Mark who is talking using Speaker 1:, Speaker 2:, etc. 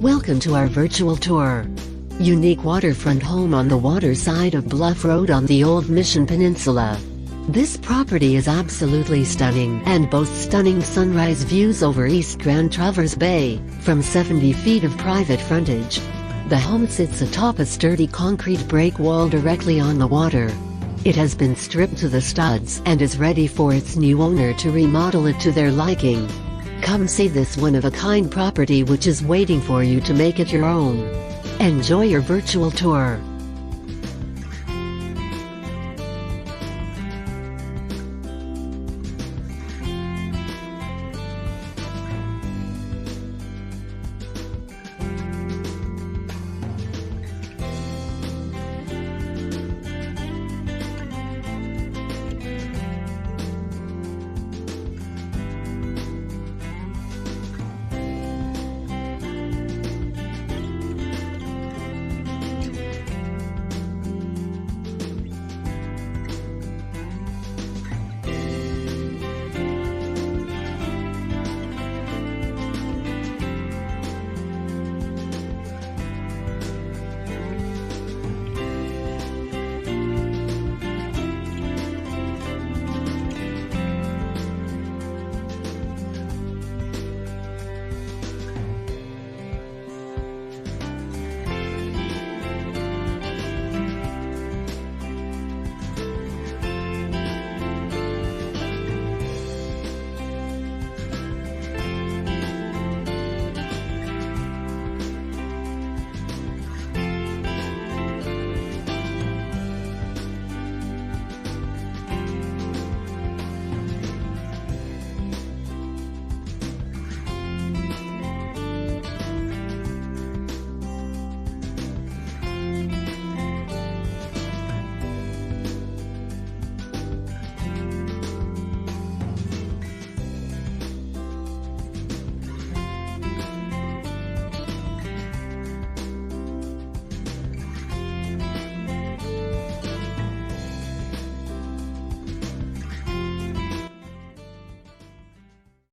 Speaker 1: Welcome to our virtual tour. Unique waterfront home on the water side of Bluff Road on the Old Mission Peninsula. This property is absolutely stunning and boasts stunning sunrise views over East Grand Traverse Bay, from 70 feet of private frontage. The home sits atop a sturdy concrete break wall directly on the water. It has been stripped to the studs and is ready for its new owner to remodel it to their liking. Come see this one-of-a-kind property which is waiting for you to make it your own. Enjoy your virtual tour.